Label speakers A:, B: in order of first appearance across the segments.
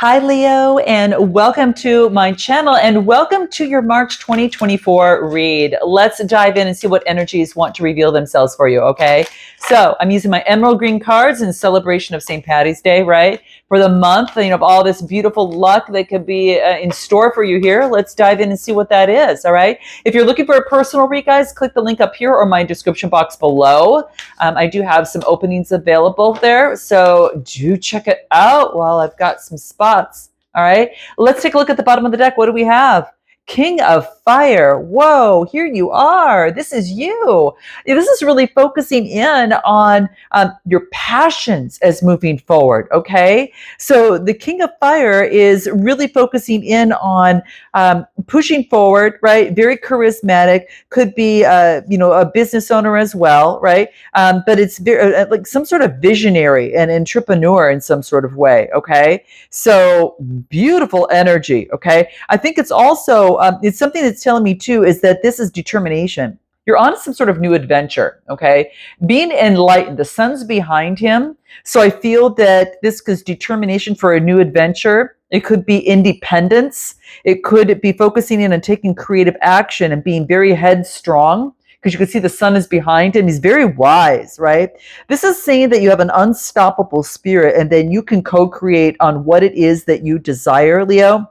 A: Hi, Leo, and welcome to my channel and welcome to your March 2024 read. Let's dive in and see what energies want to reveal themselves for you, okay? So I'm using my emerald green cards in celebration of St. Patty's Day, right? For the month, of all this beautiful luck that could be in store for you here. Let's dive in and see what that is, all right? If you're looking for a personal read, guys, click the link up here or my description box below. I do have some openings available there, so do check it out while I've got some spots. All right, let's take a look at the bottom of the deck. What do we have? King of Fire. Whoa, here you are. This is you. This is really focusing in on your passions as moving forward. Okay, so the King of Fire is really focusing in on pushing forward. Right, very charismatic. Could be a business owner as well. Right, but it's very like some sort of visionary and entrepreneur in some sort of way. Okay, so beautiful energy. Okay, I think it's also it's something that's telling me too is that this is determination. You're on some sort of new adventure. Okay, being enlightened. The sun's behind him, so I feel that this is determination for a new adventure. It could be independence. It could be focusing in on taking creative action and being very headstrong, because you can see the sun is behind him. He's very wise, right? This is saying that you have an unstoppable spirit and then you can co-create on what it is that you desire, Leo,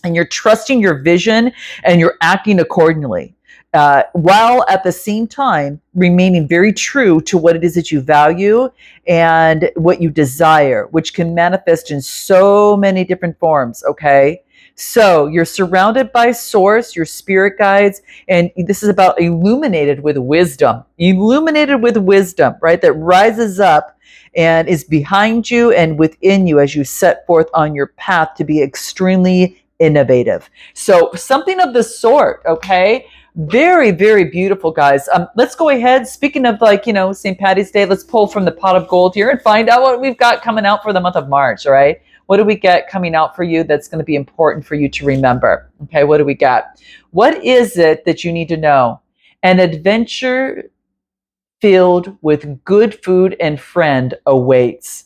A: and you're trusting your vision and you're acting accordingly. While at the same time remaining very true to what it is that you value and what you desire, which can manifest in so many different forms, okay? So you're surrounded by source, your spirit guides, and this is about illuminated with wisdom, right? That rises up and is behind you and within you as you set forth on your path to be extremely innovative. So something of the sort, okay? Very, very beautiful, guys. Let's go ahead. Speaking of St. Patty's Day, let's pull from the pot of gold here and find out what we've got coming out for the month of March, all right? What do we get coming out for you that's going to be important for you to remember? Okay, what do we got? What is it that you need to know? An adventure filled with good food and friend awaits.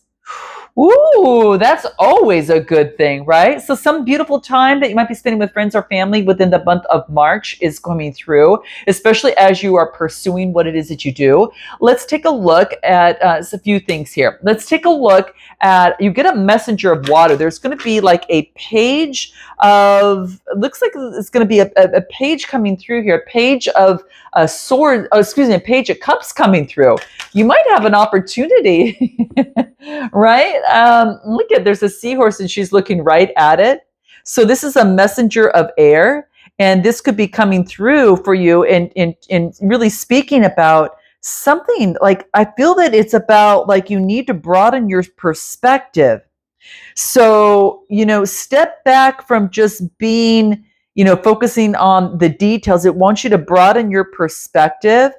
A: Ooh, that's always a good thing, right? So some beautiful time that you might be spending with friends or family within the month of March is coming through, especially as you are pursuing what it is that you do. Let's take a look at a few things here. Let's take a look at, you get a messenger of water. There's going to be like a page of, it looks like it's going to be a page coming through here, a page of a sword, a page of cups coming through. You might have an opportunity, right? Look at, there's a seahorse and she's looking right at it. So this is a messenger of air, and this could be coming through for you and really speaking about something like, I feel that it's about like you need to broaden your perspective. So, step back from just being, focusing on the details. It wants you to broaden your perspective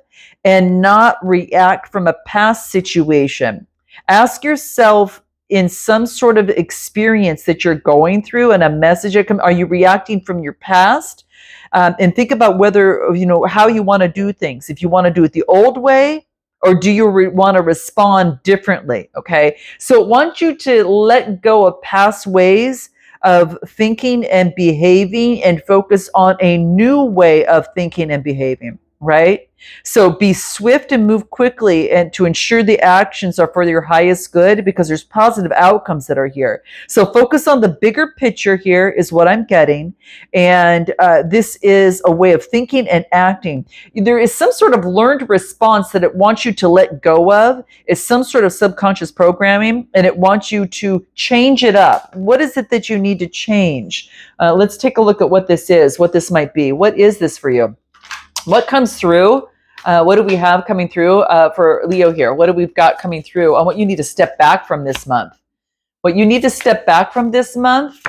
A: and not react from a past situation. Ask yourself, in some sort of experience that you're going through and a message that are you reacting from your past? And think about whether, how you want to do things. If you want to do it the old way, or do you want to respond differently? Okay. So it wants you to let go of past ways of thinking and behaving and focus on a new way of thinking and behaving, right? So be swift and move quickly and to ensure the actions are for your highest good, because there's positive outcomes that are here. So focus on the bigger picture here is what I'm getting. And this is a way of thinking and acting. There is some sort of learned response that it wants you to let go of. It's some sort of subconscious programming, and it wants you to change it up. What is it that you need to change? Let's take a look at what this is, what this might be. What is this for you? What comes through? What do we have coming through for Leo here? What do we've got coming through on what you need to step back from this month? What you need to step back from this month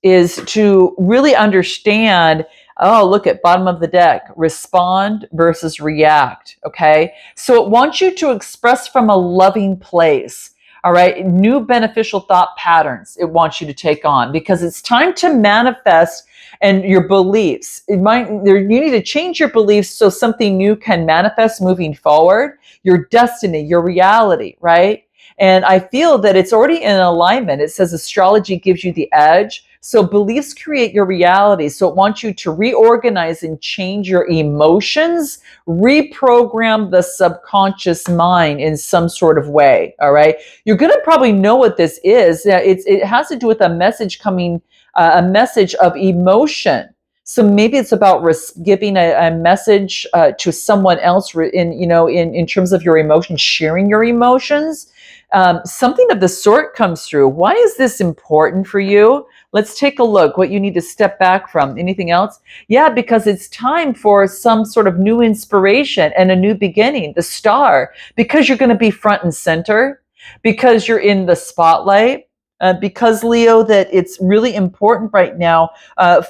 A: is to really understand, oh, look at bottom of the deck, respond versus react, okay? So it wants you to express from a loving place, all right? New beneficial thought patterns it wants you to take on, because it's time to manifest. And your beliefs, you need to change your beliefs so something new can manifest moving forward, your destiny, your reality, right? And I feel that it's already in alignment. It says astrology gives you the edge. So beliefs create your reality. So it wants you to reorganize and change your emotions, reprogram the subconscious mind in some sort of way. All right. You're going to probably know what this is. It has to do with a message coming, a message of emotion. So maybe it's about giving a message to someone else in terms of your emotions, sharing your emotions. Something of the sort comes through. Why is this important for you? Let's take a look what you need to step back from. Anything else? Yeah, because it's time for some sort of new inspiration and a new beginning, the star, because you're going to be front and center, because you're in the spotlight. Because Leo, that it's really important right now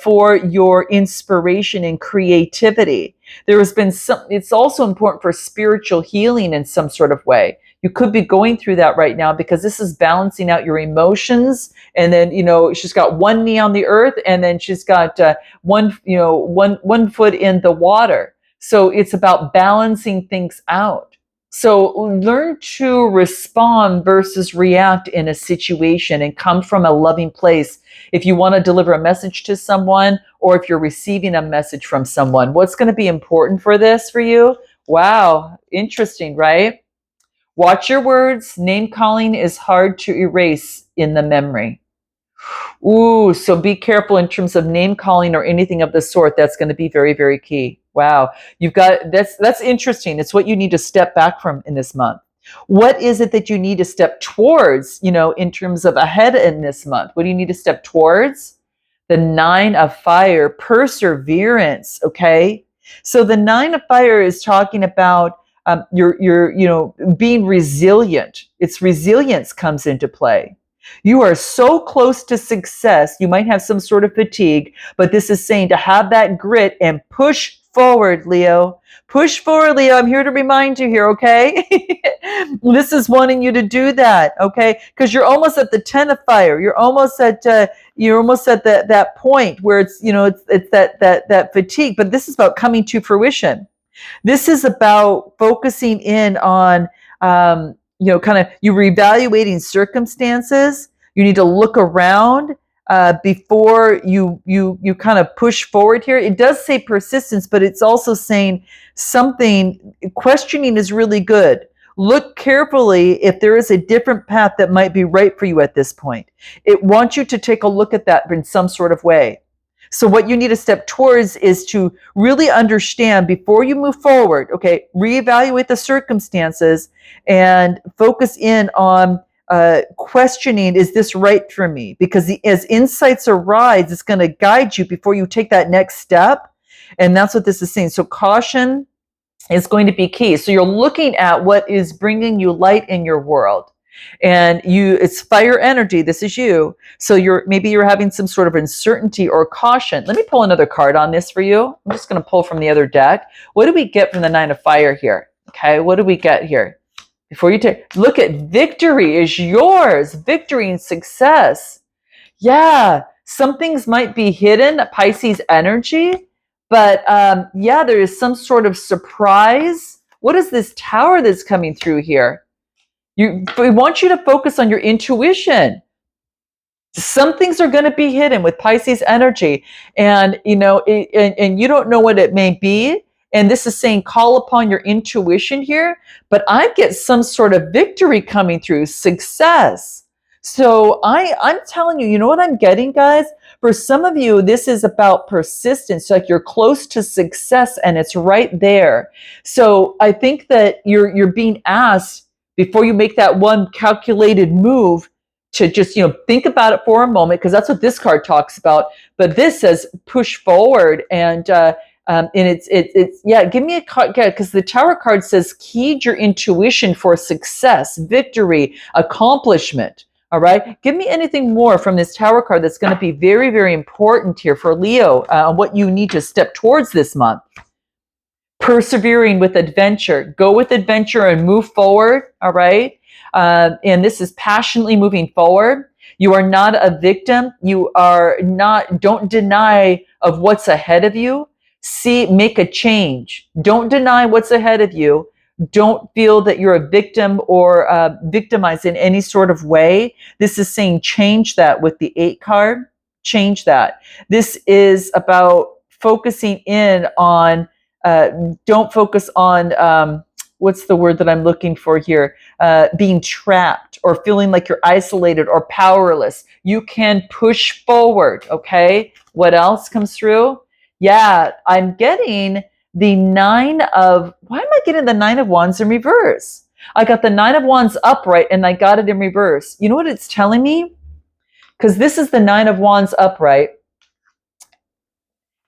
A: for your inspiration and creativity. There has been some. It's also important for spiritual healing in some sort of way. You could be going through that right now because this is balancing out your emotions. And then she's got one knee on the earth, and then she's got one foot in the water. So it's about balancing things out. So learn to respond versus react in a situation and come from a loving place. If you want to deliver a message to someone, or if you're receiving a message from someone, what's going to be important for this for you? Wow, interesting, right? Watch your words. Name calling is hard to erase in the memory. Ooh, so be careful in terms of name calling or anything of the sort. That's going to be very, very key. Wow. You've got that's interesting. It's what you need to step back from in this month. What is it that you need to step towards, in terms of ahead in this month? What do you need to step towards? The 9 of fire, perseverance, okay? So the 9 of fire is talking about your being resilient. It's resilience comes into play. You are so close to success. You might have some sort of fatigue, but this is saying to have that grit and push forward, Leo. Push forward, Leo. I'm here to remind you here, okay? This is wanting you to do that, okay? Because you're almost at the 10 of fire. You're almost at that point where it's that fatigue. But this is about coming to fruition. This is about focusing in on kind of you reevaluating circumstances. You need to look around before you kind of push forward here. It does say persistence, but it's also saying something. Questioning is really good. Look carefully if there is a different path that might be right for you at this point. It wants you to take a look at that in some sort of way. So what you need to step towards is to really understand before you move forward, okay, reevaluate the circumstances and focus in on questioning, is this right for me? Because as insights arise, it's going to guide you before you take that next step. And that's what this is saying. So caution is going to be key. So you're looking at what is bringing you light in your world. And it's fire energy. This is you. So maybe you're having some sort of uncertainty or caution. Let me pull another card on this for you. I'm just going to pull from the other deck. What do we get from the 9 of fire here? Okay, what do we get here? Before you look at victory is yours. Victory and success. Yeah, some things might be hidden, Pisces energy, but there is some sort of surprise. What is this tower that's coming through here? We want you to focus on your intuition. Some things are going to be hidden with Pisces energy, and and you don't know what it may be. And this is saying call upon your intuition here. But I get some sort of victory coming through, success. So I'm telling you, you know what I'm getting, guys? For some of you, this is about persistence. Like you're close to success, and it's right there. So I think that you're being asked, before you make that one calculated move, to just think about it for a moment, because that's what this card talks about. But this says push forward, and it's give me a card, because the Tower card says heed your intuition for success, victory, accomplishment. All right, give me anything more from this Tower card that's going to be very, very important here for Leo, what you need to step towards this month. Persevering with adventure. Go with adventure and move forward, all right? And this is passionately moving forward. You are not a victim. You are not, don't deny of what's ahead of you. Make a change. Don't deny what's ahead of you. Don't feel that you're a victim or victimized in any sort of way. This is saying change that with the 8 card. Change that. This is about focusing in on, don't focus on, what's the word that I'm looking for here? Being trapped or feeling like you're isolated or powerless. You can push forward, okay? What else comes through? Yeah, I'm getting the why am I getting the 9 of Wands in reverse? I got the 9 of Wands upright and I got it in reverse. You know what it's telling me? Because this is the 9 of Wands upright.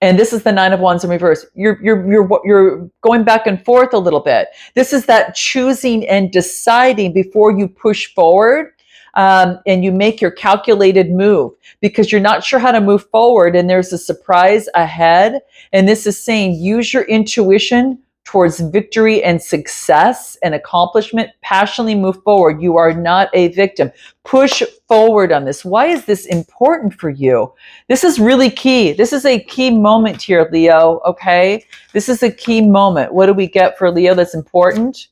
A: And this is the 9 of Wands in reverse. You're going back and forth a little bit. This is that choosing and deciding before you push forward, and you make your calculated move because you're not sure how to move forward and there's a surprise ahead. And this is saying use your intuition towards victory and success and accomplishment. Passionately move forward. You are not a victim. Push forward on this. Why is this important for you? This is really key. This is a key moment here, Leo, okay? This is a key moment. What do we get for Leo that's important?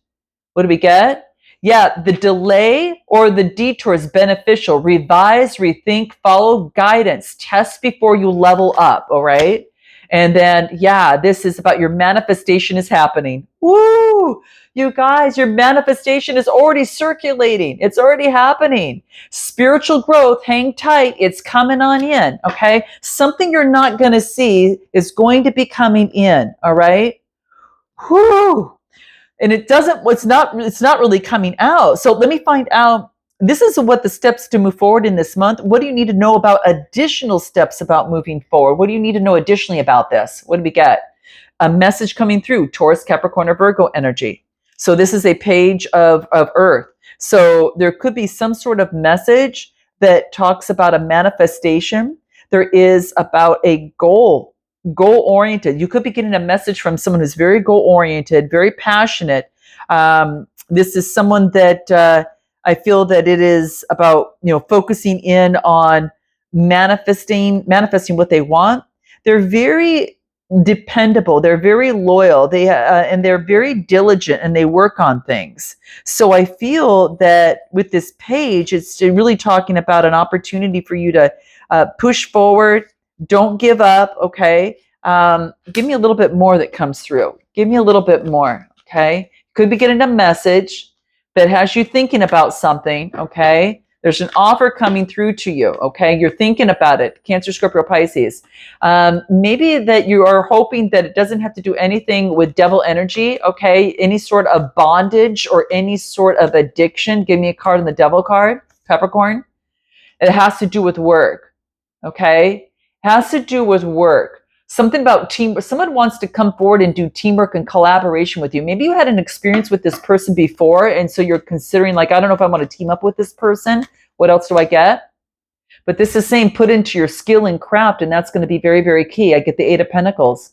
A: What do we get? Yeah, the delay or the detour is beneficial. Revise, rethink, follow guidance. Test before you level up, all right? And then, yeah, this is about your manifestation is happening. Woo! You guys, your manifestation is already circulating. It's already happening. Spiritual growth, hang tight. It's coming on in, okay? Something you're not going to see is going to be coming in, all right? Whoo! And it's not really coming out. So let me find out. This is what the steps to move forward in this month. What do you need to know about additional steps about moving forward? What do you need to know additionally about this? What do we get? A message coming through, Taurus, Capricorn, or Virgo energy. So this is a page of Earth. So there could be some sort of message that talks about a manifestation. There is about a goal oriented. You could be getting a message from someone who's very goal oriented, very passionate. This is someone that I feel that it is about, focusing in on manifesting what they want. They're very dependable. They're very loyal. And they're very diligent and they work on things. So I feel that with this page, it's really talking about an opportunity for you to push forward. Don't give up, okay? Give me a little bit more that comes through. Give me a little bit more, okay? Could be getting a message that has you thinking about something, okay? There's an offer coming through to you, okay? You're thinking about it. Cancer, Scorpio, Pisces. Maybe that you are hoping that it doesn't have to do anything with devil energy, okay? Any sort of bondage or any sort of addiction. Give me a card on the devil card, Capricorn. It has to do with work, okay? Has to do with work. Something about team. Someone wants to come forward and do teamwork and collaboration with you. Maybe you had an experience with this person before, and so you're considering, like, I don't know if I want to team up with this person. What else do I get? But this is saying put into your skill and craft, and that's going to be very, very key. I get the 8 of Pentacles.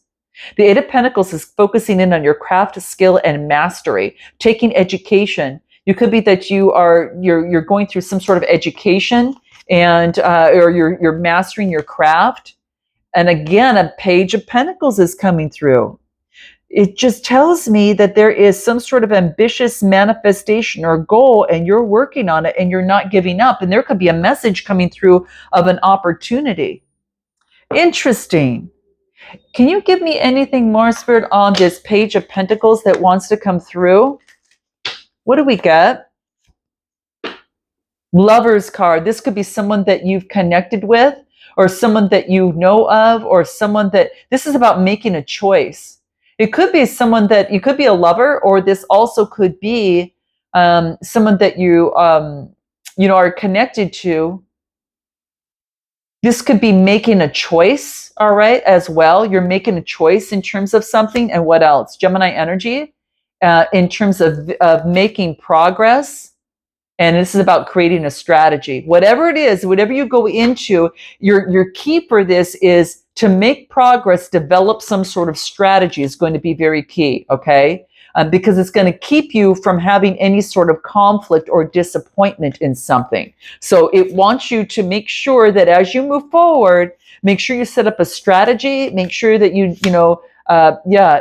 A: The 8 of Pentacles is focusing in on your craft, skill, and mastery. Taking education. You could be that you're going through some sort of education, and or you're mastering your craft. And again, a page of Pentacles is coming through. It just tells me that there is some sort of ambitious manifestation or goal, and you're working on it and you're not giving up. And there could be a message coming through of an opportunity. Interesting. Can you give me anything more, Spirit, on this page of Pentacles that wants to come through? What do we get? Lover's card. This could be someone that you've connected with, or someone that you know of, or someone that, this is about making a choice. It could be someone that, you could be a lover, or this also could be someone that you, are connected to. This could be making a choice, all right, as well. You're making a choice in terms of something. And what else? Gemini energy, in terms of making progress. And this is about creating a strategy. Whatever it is, whatever you go into, your key for this is to make progress, develop some sort of strategy is going to be very key, okay? Because it's going to keep you from having any sort of conflict or disappointment in something. So it wants you to make sure that as you move forward, make sure you set up a strategy, make sure that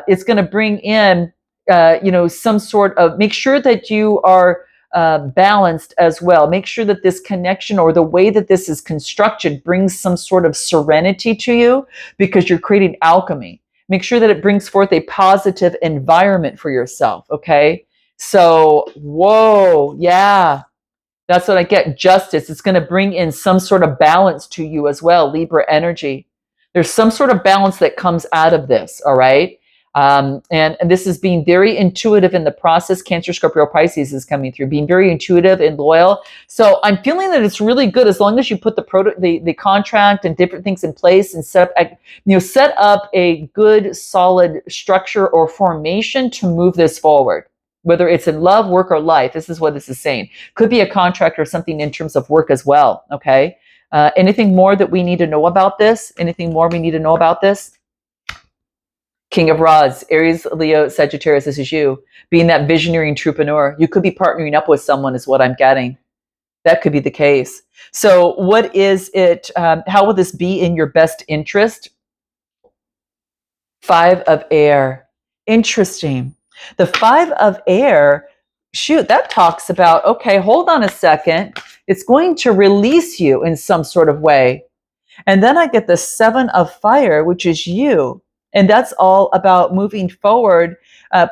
A: it's going to bring in some sort of, make sure that you are balanced as well. Make sure that this connection or the way that this is constructed brings some sort of serenity to you, because you're creating alchemy. Make sure that it brings forth a positive environment for yourself. Okay. So, whoa, yeah, that's what I get. Justice. It's going to bring in some sort of balance to you as well. Libra energy. There's some sort of balance that comes out of this. All right. And this is being very intuitive in the process. Cancer, Scorpio, Pisces is coming through, being very intuitive and loyal. So I'm feeling that it's really good as long as you put the contract and different things in place and set up a good, solid structure or formation to move this forward. Whether it's in love, work, or life, this is what this is saying. Could be a contract or something in terms of work as well. Okay. Anything more that we need to know about this? Anything more we need to know about this? King of Rods, Aries, Leo, Sagittarius, this is you. Being that visionary entrepreneur. You could be partnering up with someone is what I'm getting. That could be the case. So what is it? How will this be in your best interest? 5 of Air. Interesting. The 5 of Air, shoot, that talks about, okay, hold on a second. It's going to release you in some sort of way. And then I get the 7 of Fire, which is you. And that's all about moving forward,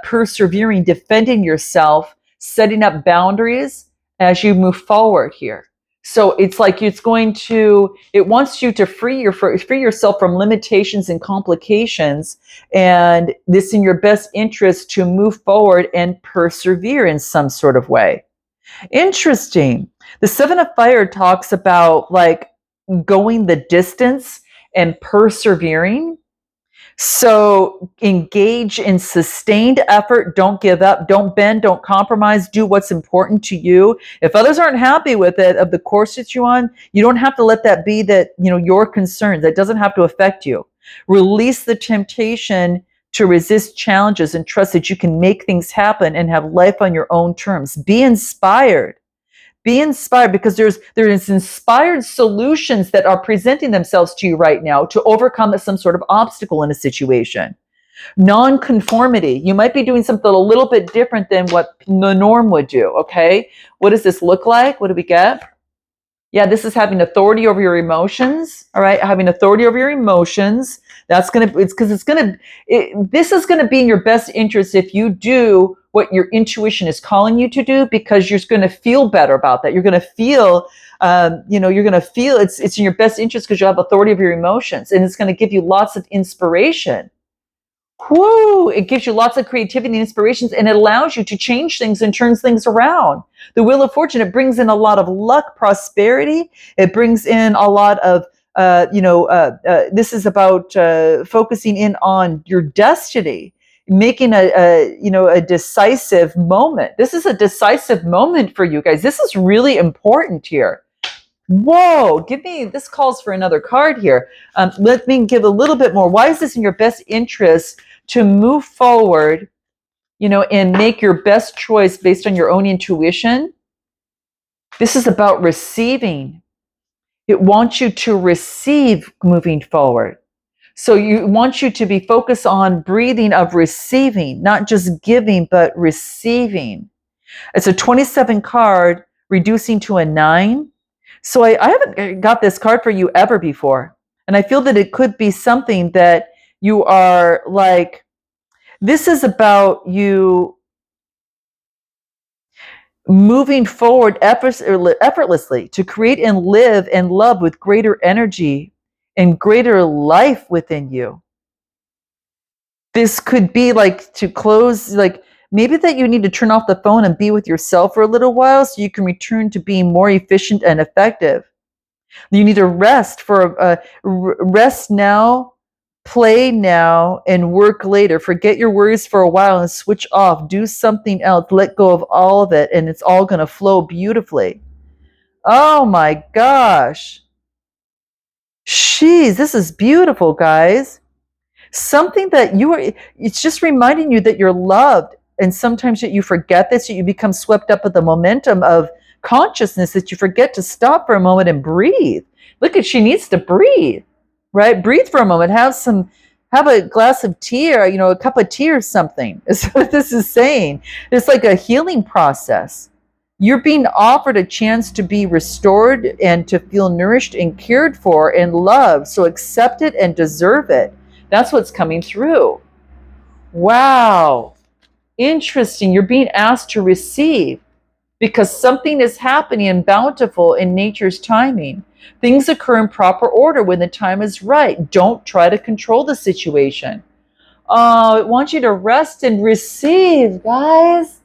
A: persevering, defending yourself, setting up boundaries as you move forward here. So it's like it wants you to free yourself from limitations and complications, and this in your best interest to move forward and persevere in some sort of way. Interesting. The 7 of Fire talks about like going the distance and persevering. So engage in sustained effort. Don't give up. Don't bend. Don't compromise. Do what's important to you. If others aren't happy with it, of the course that you're on, you don't have to let that be your concern. That doesn't have to affect you. Release the temptation to resist challenges and trust that you can make things happen and have life on your own terms. Be inspired. Be inspired, because there is inspired solutions that are presenting themselves to you right now to overcome some sort of obstacle in a situation. Non-conformity. You might be doing something a little bit different than what the norm would do. Okay. What does this look like? What do we get? Yeah, this is having authority over your emotions. All right. Having authority over your emotions. This is going to be in your best interest if you do what your intuition is calling you to do, because you're going to feel better about that. You're going to feel, it's in your best interest because you have authority over your emotions, and it's going to give you lots of inspiration. Whoo! It gives you lots of creativity and inspirations, and it allows you to change things and turns things around. The Wheel of Fortune, it brings in a lot of luck, prosperity. It brings in a lot of, this is about focusing in on your destiny, making a decisive moment. This is a decisive moment for you guys. This is really important here. Whoa, this calls for another card here. Let me give a little bit more. Why is this in your best interest to move forward, and make your best choice based on your own intuition? This is about receiving. It wants you to receive moving forward. So you want you to be focused on breathing of receiving, not just giving, but receiving. It's a 27 card, reducing to a 9. So I haven't got this card for you ever before. And I feel that it could be something that you are like, this is about you moving forward effortlessly to create and live and love with greater energy and greater life within you. This could be like to close, like maybe that you need to turn off the phone and be with yourself for a little while so you can return to being more efficient and effective. You need to rest rest now, play now, and work later. Forget your worries for a while and switch off. Do something else. Let go of all of it, and it's all going to flow beautifully. Oh my gosh. Jeez, this is beautiful, guys. Something that it's just reminding you that you're loved. And sometimes that you forget this, that you become swept up with the momentum of consciousness, that you forget to stop for a moment and breathe. Look she needs to breathe, right? Breathe for a moment. Have some have a glass of tea, or a cup of tea or something, is what this is saying. It's like a healing process. You're being offered a chance to be restored and to feel nourished and cared for and loved. So accept it and deserve it. That's what's coming through. Wow. Interesting. You're being asked to receive because something is happening and bountiful in nature's timing. Things occur in proper order when the time is right. Don't try to control the situation. Oh, it wants you to rest and receive, guys.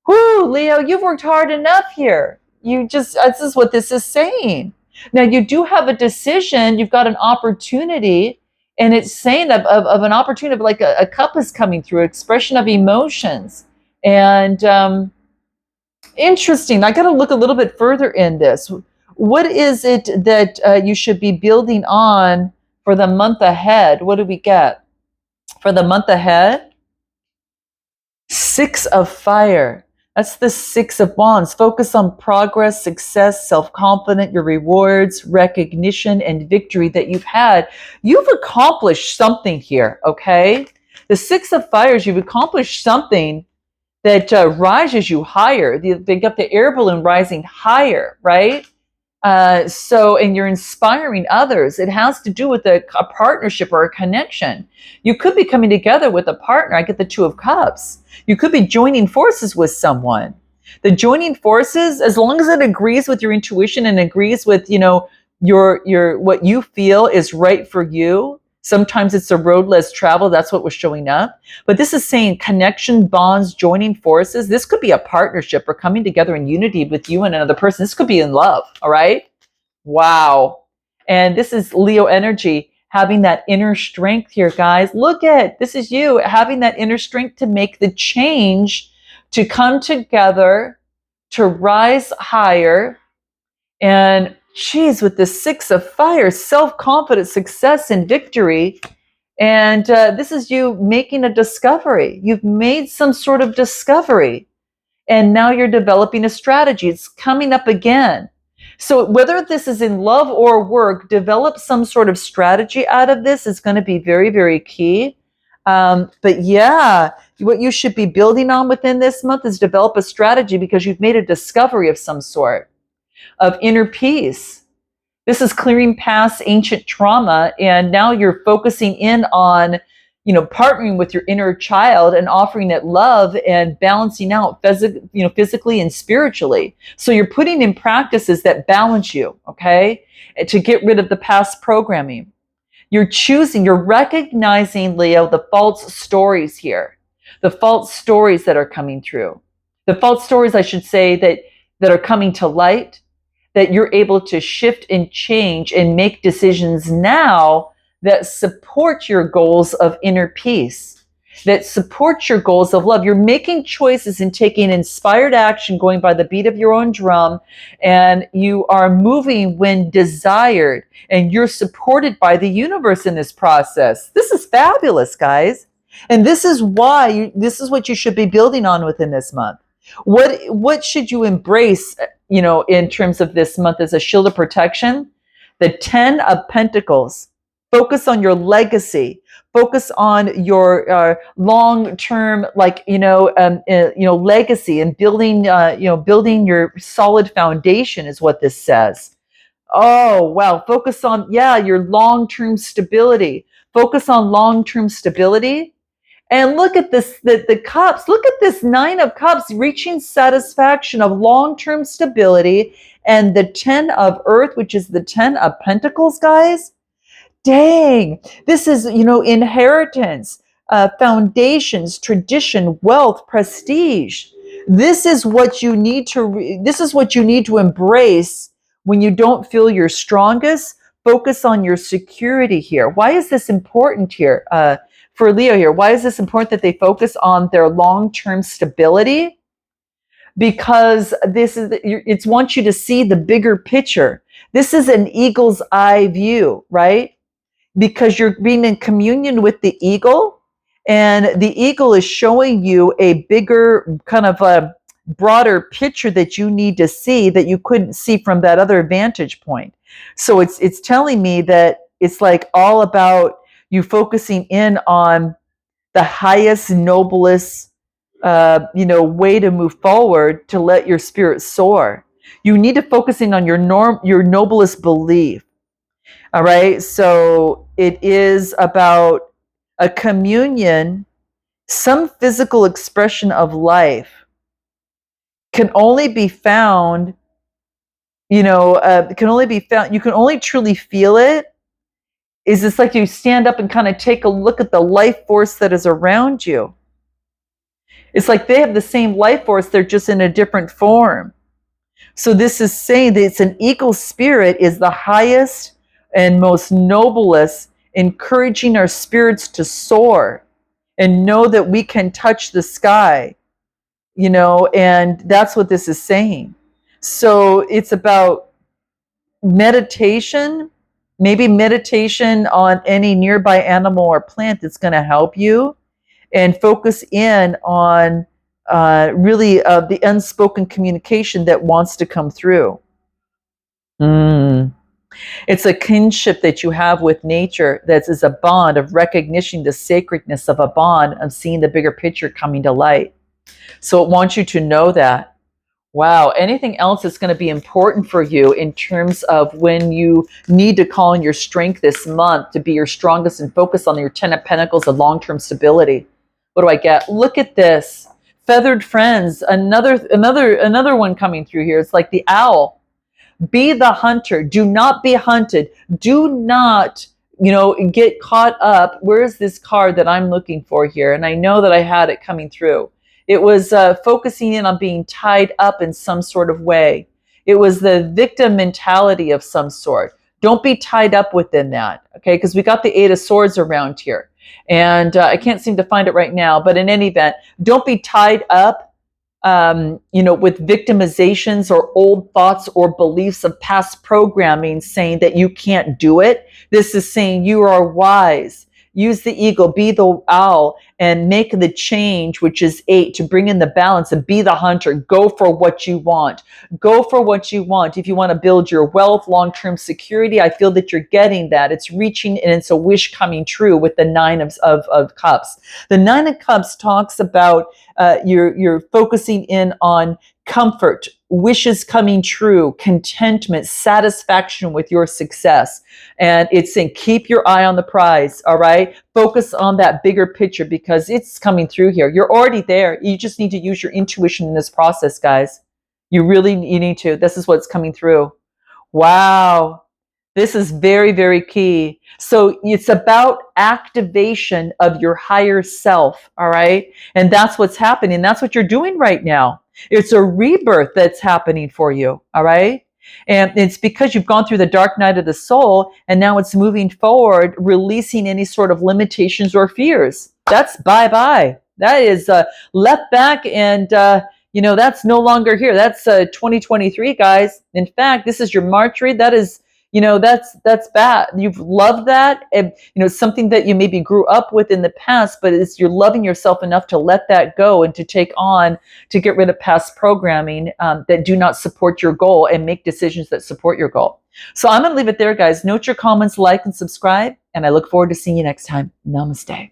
A: Whoo, Leo, you've worked hard enough here. This is what this is saying. Now, you do have a decision, you've got an opportunity, and it's saying of an opportunity, of like a cup is coming through, expression of emotions. And interesting, I got to look a little bit further in this. What is it that you should be building on for the month ahead? What do we get for the month ahead? 6 of fire. That's the 6 of wands. Focus on progress, success, self-confidence, your rewards, recognition, and victory that you've had. You've accomplished something here, okay? The 6 of fires, you've accomplished something that rises you higher. They got the air balloon rising higher, right? And you're inspiring others. It has to do with a partnership or a connection. You could be coming together with a partner. I get the 2 of cups. You could be joining forces with someone. The joining forces, as long as it agrees with your intuition and agrees with, your what you feel is right for you. Sometimes it's a road less traveled. That's what was showing up. But this is saying connection, bonds, joining forces. This could be a partnership or coming together in unity with you and another person. This could be in love. All right. Wow. And this is Leo energy, having that inner strength here, guys. Look at this is you having that inner strength to make the change, to come together, to rise higher. And geez, with the 6 of fire, self-confidence, success, and victory. And this is you making a discovery. You've made some sort of discovery. And now you're developing a strategy. It's coming up again. So whether this is in love or work, develop some sort of strategy out of this is going to be very, very key. But yeah, what you should be building on within this month is develop a strategy because you've made a discovery of some sort of inner peace. This is clearing past ancient trauma, and now you're focusing in on, partnering with your inner child and offering it love and balancing out physically and spiritually. So you're putting in practices that balance you, okay, to get rid of the past programming. You're recognizing, Leo, the false stories here, the false stories that are coming through, the false stories, I should say, that are coming to light, that you're able to shift and change and make decisions now that support your goals of inner peace, that support your goals of love. You're making choices and taking inspired action, going by the beat of your own drum, and you are moving when desired, and you're supported by the universe in this process. This is fabulous, guys. And this is this is what you should be building on within this month. What should you embrace, in terms of this month as a shield of protection? The 10 of Pentacles. Focus on your legacy. Focus on your long-term, legacy, and building your solid foundation is what this says. Oh, wow. Focus on, your long-term stability. Focus on long-term stability. And look at this, the cups. Look at this 9 of cups, reaching satisfaction of long-term stability. And the 10 of earth, which is the 10 of pentacles, guys. Dang, this is, inheritance, foundations, tradition, wealth, prestige. This is what you need to embrace when you don't feel your strongest. Focus on your security here. Why is this important here? For Leo here, why is this important that they focus on their long-term stability? Because it wants you to see the bigger picture. This is an eagle's eye view, right? Because you're being in communion with the eagle, and the eagle is showing you a bigger, kind of a broader picture that you need to see that you couldn't see from that other vantage point. So it's telling me that it's like all about you focusing in on the highest, noblest, way to move forward to let your spirit soar. You need to focus in on your noblest belief. All right. So it is about a communion, some physical expression of life can only be found, can only be found, you can only truly feel it. Is it's like you stand up and kind of take a look at the life force that is around you. It's like they have the same life force, they're just in a different form. So this is saying that it's an eagle spirit is the highest and most noblest, encouraging our spirits to soar and know that we can touch the sky, and that's what this is saying. So it's about meditation, maybe meditation on any nearby animal or plant that's going to help you, and focus in on really the unspoken communication that wants to come through. It's a kinship that you have with nature that is a bond of recognition, the sacredness of a bond of seeing the bigger picture coming to light. So it wants you to know that. Wow. Anything else that's going to be important for you in terms of when you need to call in your strength this month to be your strongest and focus on your 10 of Pentacles and long-term stability? What do I get? Look at this. Feathered friends. Another one coming through here. It's like the owl. Be the hunter. Do not be hunted. Do not, get caught up. Where's this card that I'm looking for here? And I know that I had it coming through. It was focusing in on being tied up in some sort of way. It was the victim mentality of some sort. Don't be tied up within that, okay? Because we got the Eight of Swords around here. And I can't seem to find it right now. But in any event, don't be tied up with victimizations or old thoughts or beliefs of past programming saying that you can't do it. This is saying you are wise. Use the eagle, be the owl, and make the change, which is 8, to bring in the balance and be the hunter. Go for what you want. Go for what you want. If you want to build your wealth, long-term security, I feel that you're getting that. It's reaching and it's a wish coming true with the Nine of Cups. The Nine of Cups talks about you're focusing in on comfort, wishes coming true, contentment, satisfaction with your success. And it's saying, keep your eye on the prize, all right? Focus on that bigger picture because it's coming through here. You're already there. You just need to use your intuition in this process, guys. You need to. This is what's coming through. Wow. This is very, very key. So it's about activation of your higher self, all right? And that's what's happening. That's what you're doing right now. It's a rebirth that's happening for you, all right? And it's because you've gone through the dark night of the soul, and now it's moving forward, releasing any sort of limitations or fears. That's bye-bye. That is left back, and that's no longer here. That's 2023, guys. In fact, this is your March read. That is, that's bad. You've loved that, and something that you maybe grew up with in the past, but you're loving yourself enough to let that go and to get rid of past programming that do not support your goal and make decisions that support your goal. So I'm going to leave it there, guys. Note your comments, like, and subscribe, and I look forward to seeing you next time. Namaste.